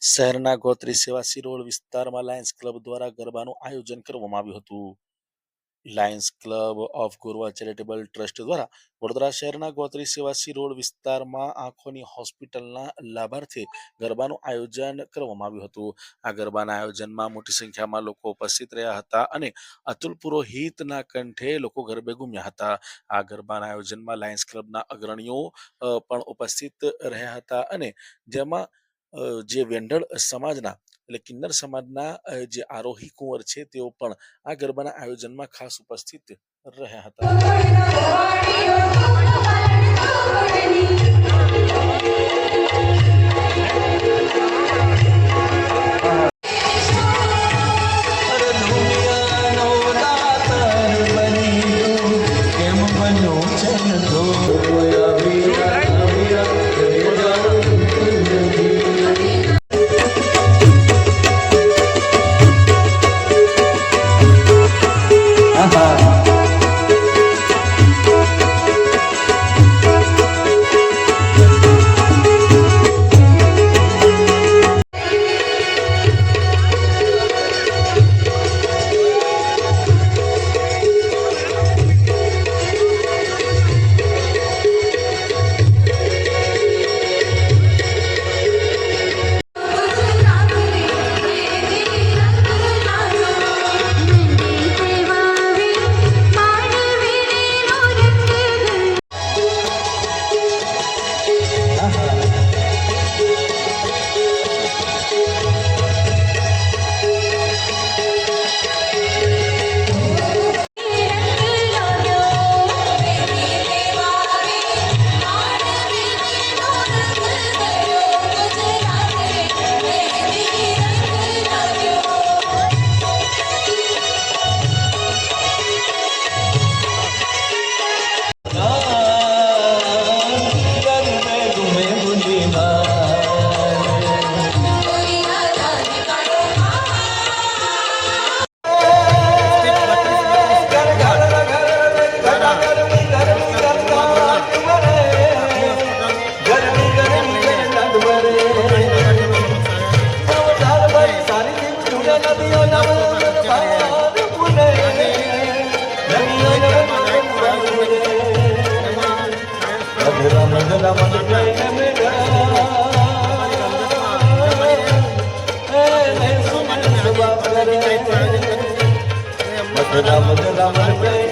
શહેરના ગોત્રી સેવાસી રોડ વિસ્તારમાં Lions club દ્વારા ગરબાનું આયોજન કરવામાં આવ્યું હતું. Lions club of Gorwa charitable trust દ્વારા વડોદરા શહેરના ગોત્રી સેવાસી રોડ વિસ્તારમાં આંખોની હોસ્પિટલના લાભાર્થે ગરબાનું આયોજન કરવામાં આવ્યું હતું. આ ગરબાના આયોજનમાં મોટી સંખ્યામાં લોકો ઉપસ્થિત રહ્યા હતા અને અતુલ પુરોહિતના કંઠે લોકો ગરબે ઘૂમ્યા હતા. આ ગરબાના આયોજનમાં લાયન્સ ક્લબના અગ્રણીઓ પણ ઉપસ્થિત રહ્યા હતા અને જેમાં જે વેંડળ સમાજના એટલે કિન્નર સમાજના જે આરોહી કુંવર છે તેઓ પણ આ ગરબાના આયોજનમાં ખાસ ઉપસ્થિત રહ્યા હતા. Ram